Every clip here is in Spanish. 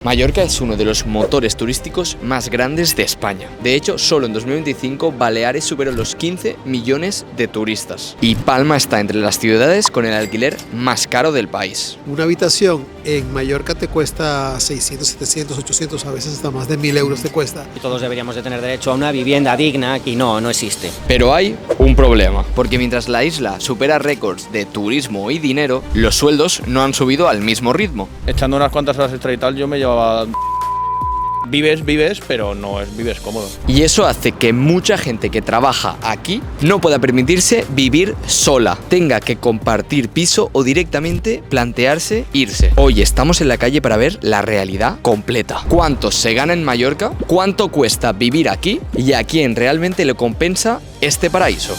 Mallorca es uno de los motores turísticos más grandes de España. De hecho, solo en 2025 Baleares superó los 15 millones de turistas. Y Palma está entre las ciudades con el alquiler más caro del país. Una habitación en Mallorca te cuesta 600, 700, 800, a veces hasta más de 1000 euros te cuesta. Y todos deberíamos de tener derecho a una vivienda digna y no existe. Pero hay un problema, porque mientras la isla supera récords de turismo y dinero, los sueldos no han subido al mismo ritmo. Echando unas cuantas horas extra y tal, yo me llevaba... Vives, pero no vives cómodo. Y eso hace que mucha gente que trabaja aquí no pueda permitirse vivir sola, tenga que compartir piso o directamente plantearse irse. Hoy estamos en la calle para ver la realidad completa. ¿Cuánto se gana en Mallorca? ¿Cuánto cuesta vivir aquí? ¿Y a quién realmente le compensa este paraíso?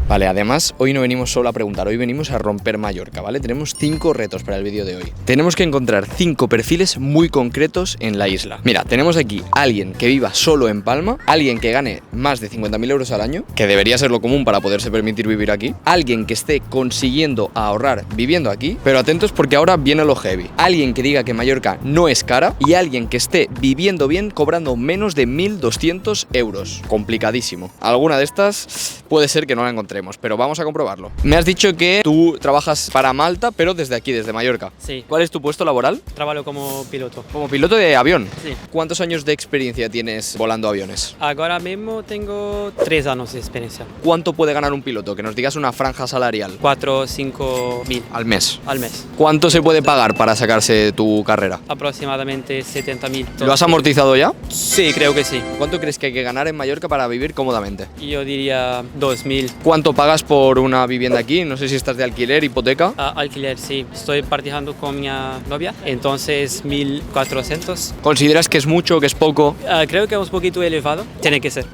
Vale, además, hoy no venimos solo a preguntar, hoy venimos a romper Mallorca, ¿vale? Tenemos 5 retos para el vídeo de hoy. Tenemos que encontrar 5 perfiles muy concretos en la isla. Mira, tenemos aquí a alguien que viva solo en Palma, alguien que gane más de 50.000 euros al año, que debería ser lo común para poderse permitir vivir aquí, alguien que esté consiguiendo ahorrar viviendo aquí, pero atentos porque ahora viene lo heavy, alguien que diga que Mallorca no es cara y alguien que esté viviendo bien cobrando menos de 1.200 euros. Complicadísimo. Alguna de estas puede ser que no la encontremos, pero vamos a comprobarlo. Me has dicho que tú trabajas para Malta, pero desde aquí, desde Mallorca. Sí. ¿Cuál es tu puesto laboral? Trabajo como piloto. Como piloto de avión. Sí. ¿Cuántos años de experiencia tienes volando aviones? Ahora mismo tengo 3 años de experiencia. ¿Cuánto puede ganar un piloto? Que nos digas una franja salarial. 4 o 5 mil Al mes. al mes. ¿Cuánto se puede pagar para sacarse tu carrera? Aproximadamente 70.000. ¿Lo has amortizado ya? Sí, creo que sí. ¿Cuánto crees que hay que ganar en Mallorca para vivir cómodamente? Yo diría 2.000. ¿Cuánto pagas por una vivienda aquí? No sé si estás de alquiler, hipoteca. Alquiler, sí. Estoy participando con mi novia, entonces 1.400. ¿Consideras que es mucho, que es poco? Creo que es un poquito elevado. Tiene que ser.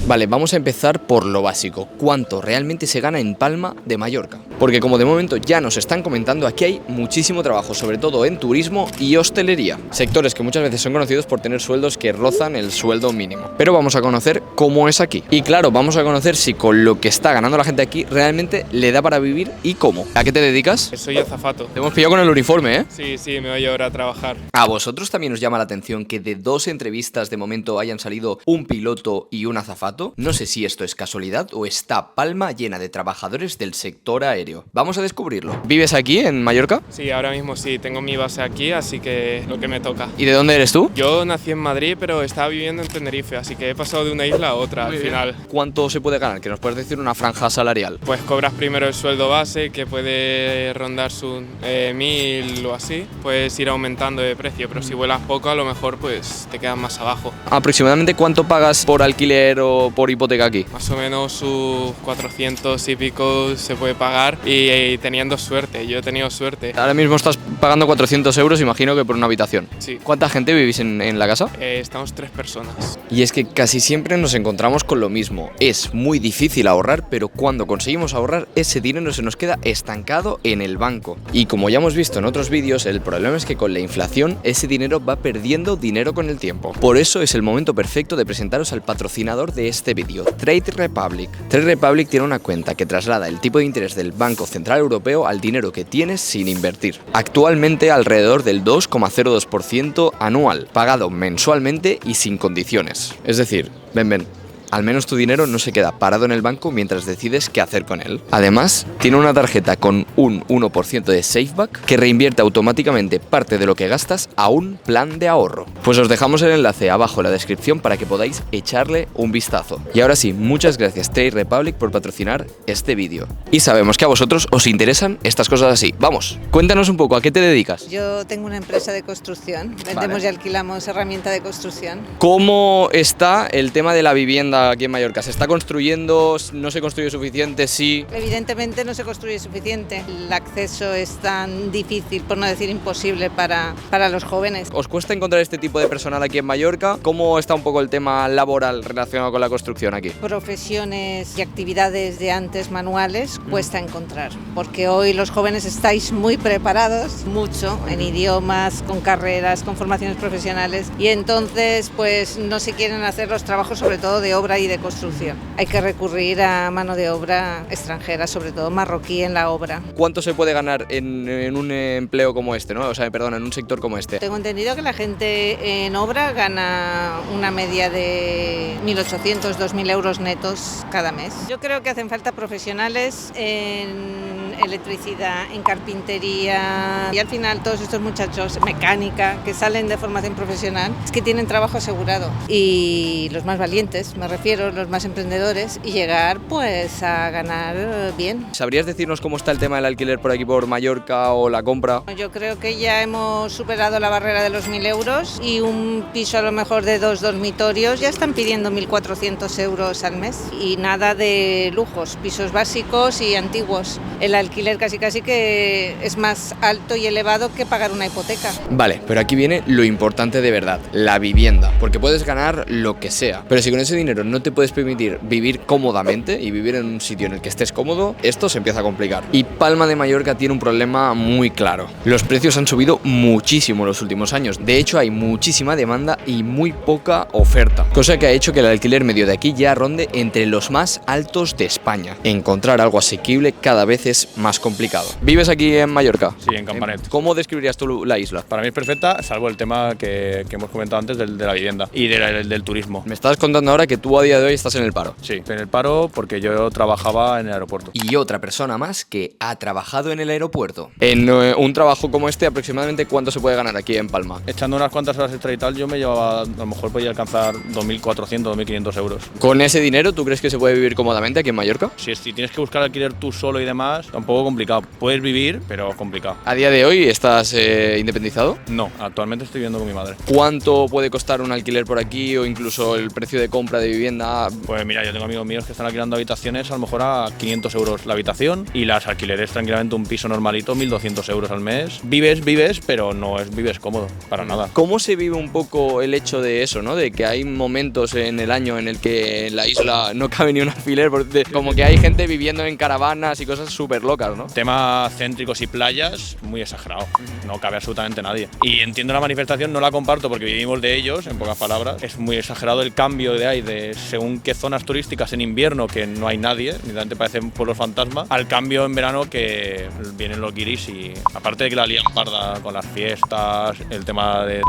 Vale, vamos a empezar por lo básico. ¿Cuánto realmente se gana en Palma de Mallorca? Porque como de momento ya nos están comentando, aquí hay muchísimo trabajo, sobre todo en turismo y hostelería. Sectores que muchas veces son conocidos por tener sueldos que rozan el sueldo mínimo. Pero vamos a conocer cómo es aquí. Y claro, vamos a conocer si con lo que está ganando la gente aquí realmente le da para vivir y cómo. ¿A qué te dedicas? Soy azafato. Te hemos pillado con el uniforme, ¿eh? Sí, me voy ahora a trabajar. ¿A vosotros también os llama la atención que de 2 entrevistas de momento hayan salido un piloto y un azafato? No sé si esto es casualidad o está Palma llena de trabajadores del sector aéreo. Vamos a descubrirlo. ¿Vives aquí, en Mallorca? Sí, ahora mismo sí, tengo mi base aquí, así que lo que me toca. ¿Y de dónde eres tú? Yo nací en Madrid, pero estaba viviendo en Tenerife, así que he pasado de una isla a otra al final. ¿Cuánto se puede ganar? Que nos puedes decir una franja salarial. Pues cobras primero el sueldo base, que puede rondar sus 1.000 o así, puedes ir aumentando de precio, pero si vuelas poco a lo mejor pues te quedas más abajo. ¿Aproximadamente cuánto pagas por alquiler o por hipoteca aquí? Más o menos sus 400 y pico se puede pagar y teniendo suerte, yo he tenido suerte. Ahora mismo estás pagando 400 euros, imagino que por una habitación. Sí. ¿Cuánta gente vivís en la casa? Estamos 3 personas. Y es que casi siempre nos encontramos con lo mismo. Es muy difícil ahorrar, pero cuando conseguimos ahorrar, ese dinero se nos queda estancado en el banco. Y como ya hemos visto en otros vídeos, el problema es que con la inflación, ese dinero va perdiendo dinero con el tiempo. Por eso es el momento perfecto de presentaros al patrocinador de este vídeo, Trade Republic. Trade Republic tiene una cuenta que traslada el tipo de interés del Banco Central Europeo al dinero que tienes sin invertir. Actualmente alrededor del 2,02% anual, pagado mensualmente y sin condiciones. Es decir, ven. Al menos tu dinero no se queda parado en el banco mientras decides qué hacer con él. Además, tiene una tarjeta con un 1% de Safeback que reinvierte automáticamente parte de lo que gastas a un plan de ahorro. Pues os dejamos el enlace abajo en la descripción para que podáis echarle un vistazo. Y ahora sí, muchas gracias Trade Republic por patrocinar este vídeo. Y sabemos que a vosotros os interesan estas cosas así. Vamos, cuéntanos un poco, ¿a qué te dedicas? Yo tengo una empresa de construcción, vendemos y alquilamos herramienta de construcción. ¿Cómo está el tema de la vivienda aquí en Mallorca? ¿Se está construyendo? ¿No se construye suficiente? Sí. Evidentemente no se construye suficiente. El acceso es tan difícil, por no decir imposible, para los jóvenes. ¿Os cuesta encontrar este tipo de personal aquí en Mallorca? ¿Cómo está un poco el tema laboral relacionado con la construcción aquí? Profesiones y actividades de antes manuales cuesta encontrar, porque hoy los jóvenes estáis muy preparados, mucho, en idiomas, con carreras, con formaciones profesionales, y entonces pues no se quieren hacer los trabajos, sobre todo de obra obra y de construcción. Hay que recurrir a mano de obra extranjera, sobre todo marroquí en la obra. ¿Cuánto se puede ganar en un empleo como este, ¿no? O sea, perdón, en un sector como este? Tengo entendido que la gente en obra gana una media de 1.800, 2.000 euros netos cada mes. Yo creo que hacen falta profesionales en electricidad, en carpintería y al final todos estos muchachos, mecánica, que salen de formación profesional, es que tienen trabajo asegurado. Y los más valientes, me refiero, los más emprendedores, y llegar pues a ganar bien. ¿Sabrías decirnos cómo está el tema del alquiler por aquí por Mallorca o la compra? Yo creo que ya hemos superado la barrera de los 1.000 euros y un piso a lo mejor de 2 dormitorios ya están pidiendo 1.400 euros al mes y nada de lujos, pisos básicos y antiguos. El alquiler casi que es más alto y elevado que pagar una hipoteca. Vale, pero aquí viene lo importante de verdad, la vivienda, porque puedes ganar lo que sea, pero si con ese dinero no te puedes permitir vivir cómodamente y vivir en un sitio en el que estés cómodo, esto se empieza a complicar. Y Palma de Mallorca tiene un problema muy claro. Los precios han subido muchísimo en los últimos años, de hecho hay muchísima demanda y muy poca oferta, cosa que ha hecho que el alquiler medio de aquí ya ronde entre los más altos de España. Encontrar algo asequible cada vez es más complicado. ¿Vives aquí en Mallorca? Sí, en Campanet. ¿Cómo describirías tú la isla? Para mí es perfecta, salvo el tema que hemos comentado antes de la vivienda y del turismo. Me estás contando ahora que tú a día de hoy estás en el paro. Sí, en el paro porque yo trabajaba en el aeropuerto. Y otra persona más que ha trabajado en el aeropuerto. En un trabajo como este, aproximadamente ¿cuánto se puede ganar aquí en Palma? Echando unas cuantas horas extra y tal, yo me llevaba, a lo mejor podía alcanzar 2.400, 2.500 euros. ¿Con ese dinero tú crees que se puede vivir cómodamente aquí en Mallorca? Si tienes que buscar alquiler tú solo y demás, un poco complicado. Puedes vivir, pero complicado. ¿A día de hoy estás independizado? No, actualmente estoy viviendo con mi madre. ¿Cuánto puede costar un alquiler por aquí o incluso el precio de compra de vivienda? Pues mira, yo tengo amigos míos que están alquilando habitaciones a lo mejor a 500 euros la habitación y las alquileres tranquilamente un piso normalito, 1.200 euros al mes. Vives, pero no vives cómodo, para nada. ¿Cómo se vive un poco el hecho de eso, ¿no? De que hay momentos en el año en el que en la isla no cabe ni un alfiler, como que hay gente viviendo en caravanas y cosas súper locas, ¿no? Temas céntricos y playas, muy exagerado. No cabe absolutamente nadie. Y entiendo la manifestación, no la comparto porque vivimos de ellos, en pocas palabras. Es muy exagerado el cambio de ahí, de según qué zonas turísticas en invierno, que no hay nadie, literalmente parecen pueblos fantasma, al cambio en verano que vienen los guiris y aparte de que la lían parda con las fiestas, el tema de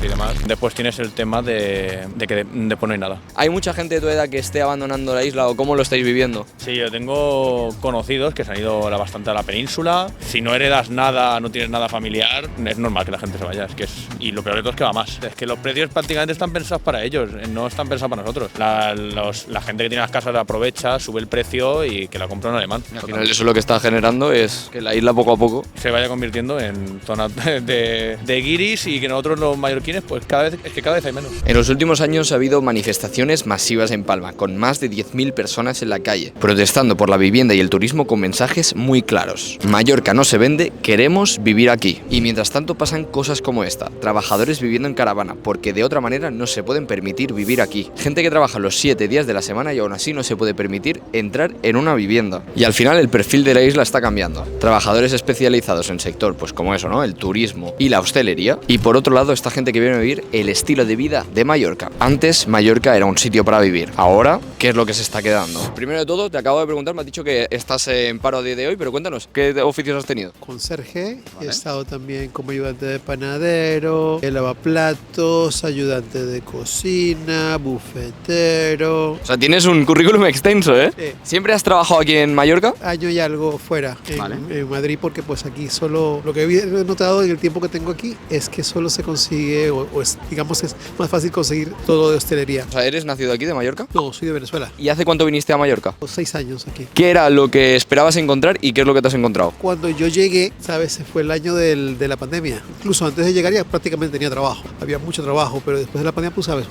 y demás, después tienes el tema de que después no hay nada. ¿Hay mucha gente de tu edad que esté abandonando la isla o cómo lo estáis viviendo? Sí, yo tengo conocidos que se han ido bastante a la península. Si no heredas nada, no tienes nada familiar, es normal que la gente se vaya. Y lo peor de todo es que va más. Es que los precios prácticamente están pensados para ellos, no están pensados para nosotros. La gente que tiene las casas la aprovecha, sube el precio y que la compra un alemán. Al final eso lo que está generando es que la isla poco a poco se vaya convirtiendo en zona de guiris y que nosotros los mallorquines pues cada vez hay menos. En los últimos años ha habido manifestaciones masivas en Palma, con más de 10.000 personas en la calle, protestando por la vivienda y el turismo con mensajes muy claros. Mallorca no se vende, queremos vivir aquí. Y mientras tanto pasan cosas como esta, trabajadores viviendo en caravana, porque de otra manera no se pueden permitir vivir aquí. Gente que trabaja los 7 días de la semana y aún así no se puede permitir entrar en una vivienda. Y al final el perfil de la isla está cambiando. Trabajadores especializados en sector, pues como eso, ¿no? El turismo y la hostelería. Y por otro lado esta gente que viene a vivir el estilo de vida de Mallorca. Antes Mallorca era un sitio para vivir. Ahora, ¿qué es lo que se está quedando? Primero de todo, te acabo de preguntar, me has dicho que estás en paro a día de hoy, pero cuéntanos, ¿qué oficios has tenido? Conserje, he estado también como ayudante de panadero, lavaplatos, ayudante de cocina, bufetero. O sea, tienes un currículum extenso, ¿eh? Sí. ¿Siempre has trabajado aquí en Mallorca? Año y algo fuera, en Madrid, porque pues aquí solo, lo que he notado en el tiempo que tengo aquí es que solo se consigue, digamos que es más fácil conseguir todo de hostelería. O sea, ¿eres nacido aquí de Mallorca? No, soy de Venezuela. ¿Y hace cuánto viniste a Mallorca? 6 años aquí. ¿Qué era lo que esperabas encontrar y qué es lo que te has encontrado? Cuando yo llegué, sabes, se fue el año de la pandemia. Incluso antes de llegar ya prácticamente tenía trabajo. Había mucho trabajo, pero después de la pandemia, pues sabes,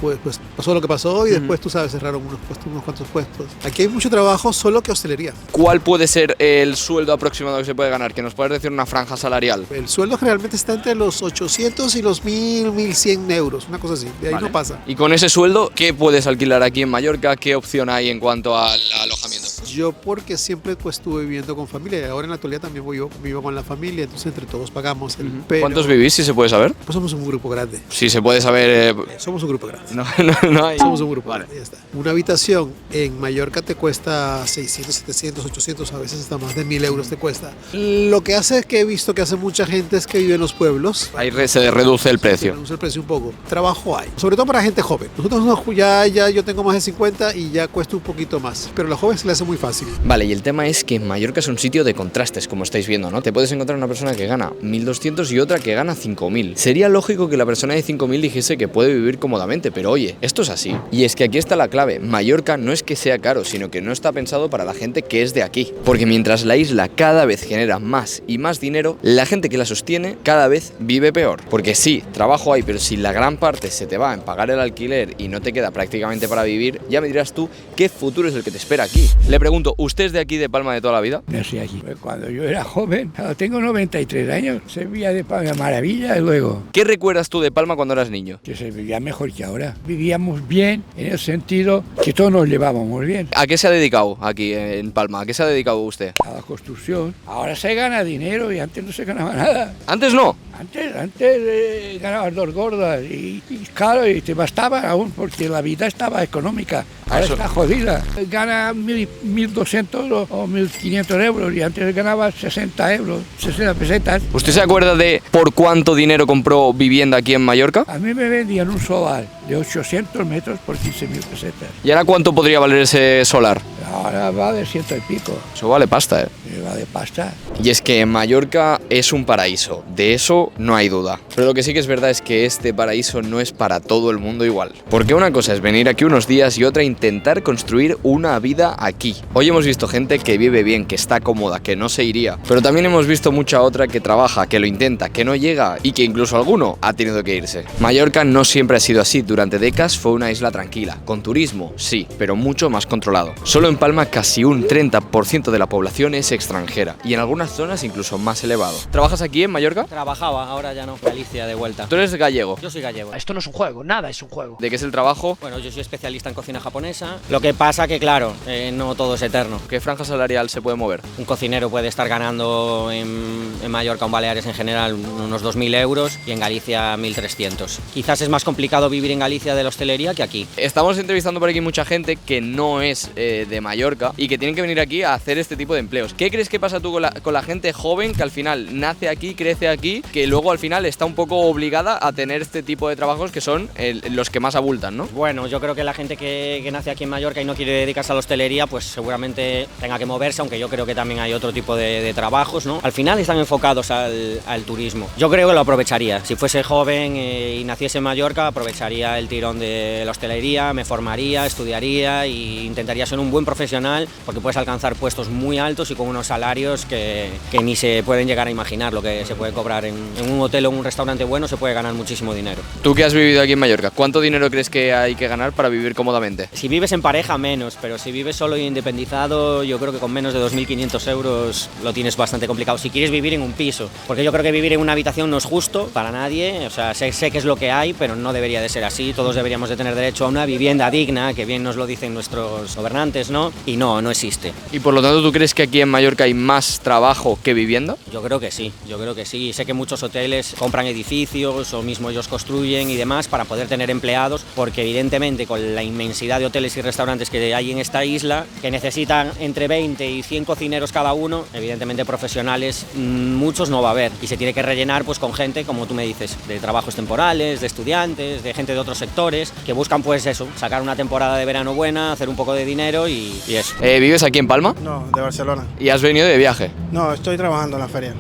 pues pasó lo que pasó y después, tú sabes, cerraron unos cuantos puestos. Aquí hay mucho trabajo, solo que hostelería. ¿Cuál puede ser el sueldo aproximado que se puede ganar? Que nos puedes decir una franja salarial. El sueldo generalmente está entre los 800 y los 1.000, 1.100 euros, una cosa así. De ahí no pasa. Y con ese sueldo, ¿qué puedes alquilar aquí en Mallorca? ¿Qué opción hay en cuanto al alojamiento? Yo porque siempre pues estuve viviendo con familia y ahora en la actualidad también vivo con la familia, entonces entre todos pagamos. Pero, ¿Cuántos vivís, si se puede saber? Pues somos un grupo grande. Si se puede saber... Somos un grupo grande. No hay... Somos un grupo grande, ya está. Una habitación en Mallorca te cuesta 600, 700, 800, a veces hasta más de 1000 euros te cuesta. Lo que hace es que he visto que hace mucha gente es que vive en los pueblos. Ahí se reduce el Se precio. reduce el precio un poco. Trabajo hay, sobre todo para gente joven. Nosotros ya yo tengo más de 50 y ya cuesta un poquito más, pero a los jóvenes se les hace muy fácil. Vale, y el tema es que Mallorca es un sitio de contrastes, como estáis viendo, ¿no? Te puedes encontrar una persona que gana 1.200 y otra que gana 5.000. Sería lógico que la persona de 5.000 dijese que puede vivir cómodamente, pero oye, esto es así. Y es que aquí está la clave. Mallorca no es que sea caro, sino que no está pensado para la gente que es de aquí. Porque mientras la isla cada vez genera más y más dinero, la gente que la sostiene cada vez vive peor. Porque sí, trabajo hay, pero si la gran parte se te va en pagar el alquiler y no te queda prácticamente para vivir, ya me dirás tú qué futuro es el que te espera aquí. Le pregunto, ¿usted es de aquí, de Palma, de toda la vida? Nací aquí. Cuando yo era joven, tengo 93 años, se vivía de Palma maravilla y luego ¿Qué recuerdas tú de Palma cuando eras niño? que se vivía mejor que ahora. Vivíamos bien en el sentido que todos nos llevábamos bien. ¿A qué se ha dedicado aquí en Palma? ¿A qué se ha dedicado usted? A la construcción. Ahora se gana dinero y antes no se ganaba nada. Antes no. Antes ganabas 2 gordas y claro, y te bastaba aún porque la vida estaba económica. Ahora Eso. está jodida. Gana 1.200 o 1.500 euros y antes ganaba 60 euros, 60 pesetas. ¿Usted se acuerda de por cuánto dinero compró vivienda aquí en Mallorca? A mí me vendían un solar de 800 metros por 15.000 pesetas. ¿Y ahora cuánto podría valer ese solar? Ahora va de 100 y pico. Eso vale pasta, ¿eh? Me va de pasta. Y es que Mallorca es un paraíso, de eso no hay duda. Pero lo que sí que es verdad es que este paraíso no es para todo el mundo igual. Porque una cosa es venir aquí unos días y otra intentar construir una vida aquí. Hoy hemos visto gente que vive bien, que está cómoda, que no se iría. Pero también hemos visto mucha otra que trabaja, que lo intenta, que no llega y que incluso alguno ha tenido que irse. Mallorca no siempre ha sido así. Durante décadas fue una isla tranquila. Con turismo, sí, pero mucho más controlado. Solo en Palma casi un 30% de la población es extranjera y en algunas zonas incluso más elevado. ¿Trabajas aquí en Mallorca? Trabajaba, ahora ya no, Galicia de vuelta. Tú eres gallego. Yo soy gallego. Esto no es un juego, nada es un juego. ¿De qué es el trabajo? Bueno, yo soy especialista en cocina japonesa. Lo que pasa que, claro, no todo es eterno. ¿Qué franja salarial se puede mover? Un cocinero puede estar ganando en Mallorca o en Baleares en general unos 2.000 euros y en Galicia 1.300. Quizás es más complicado vivir en Galicia de la hostelería que aquí. Estamos entrevistando por aquí mucha gente que no es de Mallorca y que tienen que venir aquí a hacer este tipo de empleos. ¿Qué crees que pasa tú con la gente joven que al final nace aquí, crece aquí, que luego al final está un poco obligada a tener este tipo de trabajos que son los que más abultan, ¿no? Bueno, yo creo que la gente que nace aquí en Mallorca y no quiere dedicarse a la hostelería, pues seguramente tenga que moverse, aunque yo creo que también hay otro tipo de trabajos, ¿no? Al final están enfocados al turismo. Yo creo que lo aprovecharía. Si fuese joven y naciese en Mallorca, aprovecharía el tirón de la hostelería, me formaría, estudiaría e intentaría ser un buen profesional, porque puedes alcanzar puestos muy altos y con unos salarios que ni se pueden llegar a imaginar lo que se puede cobrar en un hotel o en un restaurante bueno. Se puede ganar muchísimo dinero. Tú que has vivido aquí en Mallorca, ¿cuánto dinero crees que hay que ganar para vivir cómodamente? Si vives en pareja, menos, pero si vives solo y independizado, yo creo que con menos de 2.500 euros lo tienes bastante complicado. Si quieres vivir en un piso, porque yo creo que vivir en una habitación no es justo para nadie, o sea, sé que es lo que hay, pero no debería de ser así. Todos deberíamos de tener derecho a una vivienda digna, que bien nos lo dicen nuestros gobernantes, ¿no? Y no existe. Y por lo tanto, ¿tú crees que aquí en Mallorca hay más trabajo que vivienda? Yo creo que sí. Sé que muchos hoteles compran edificios o mismo ellos construyen y demás para poder tener empleados, porque evidentemente con la inmensidad de hoteles y restaurantes que hay en esta isla, que necesitan entre 20 y 100 cocineros cada uno, evidentemente profesionales muchos no va a haber, y se tiene que rellenar pues con gente, como tú me dices, de trabajos temporales, de estudiantes, de gente de otros sectores, que buscan pues eso, sacar una temporada de verano buena, hacer un poco de dinero y eso. ¿Vives aquí en Palma? No, de Barcelona. ¿Y has venido de viaje? No, estoy trabajando en la feria.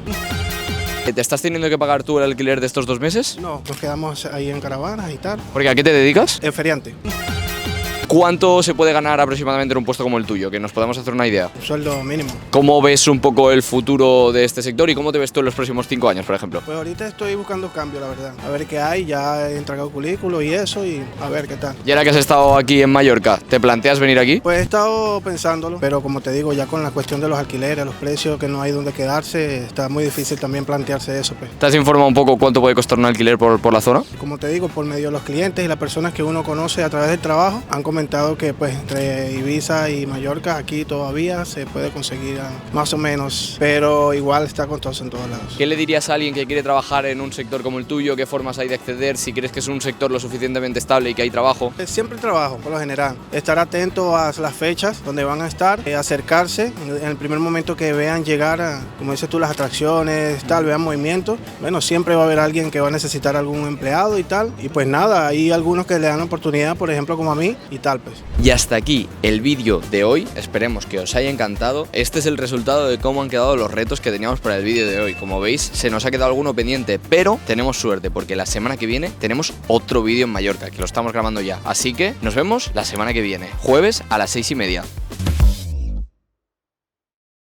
¿Te estás teniendo que pagar tú el alquiler de estos 2 meses? No, nos quedamos ahí en caravanas y tal. Porque ¿a qué te dedicas? En feriante. ¿Cuánto se puede ganar aproximadamente en un puesto como el tuyo? Que nos podamos hacer una idea. Un sueldo mínimo. ¿Cómo ves un poco el futuro de este sector y cómo te ves tú en los próximos 5 años, por ejemplo? Pues ahorita estoy buscando cambio, la verdad. A ver qué hay, ya he entregado currículo y eso, y a ver qué tal. Y ahora que has estado aquí en Mallorca, ¿te planteas venir aquí? Pues he estado pensándolo, pero como te digo, ya con la cuestión de los alquileres, los precios, que no hay donde quedarse, está muy difícil también plantearse eso, pues. ¿Te has informado un poco cuánto puede costar un alquiler por la zona? Como te digo, por medio de los clientes y las personas que uno conoce a través del trabajo, han comentado comentado que pues entre Ibiza y Mallorca aquí todavía se puede conseguir más o menos, pero igual está costoso en todos lados. ¿Qué le dirías a alguien que quiere trabajar en un sector como el tuyo? ¿Qué formas hay de acceder? Si crees que es un sector lo suficientemente estable y que hay trabajo. Siempre trabajo, por lo general. Estar atento a las fechas donde van a estar, acercarse en el primer momento que vean llegar, como dices tú, las atracciones, tal, vean movimiento. Bueno, siempre va a haber alguien que va a necesitar algún empleado y tal. Y pues nada, hay algunos que le dan oportunidad, por ejemplo, como a mí y tal, pues. Y hasta aquí el vídeo de hoy. Esperemos que os haya encantado. Este es el resultado de cómo han quedado los retos que teníamos para el vídeo de hoy. Como veis, se nos ha quedado alguno pendiente, pero tenemos suerte porque la semana que viene tenemos otro vídeo en Mallorca, que lo estamos grabando ya. Así que nos vemos la semana que viene, jueves a las 6:30.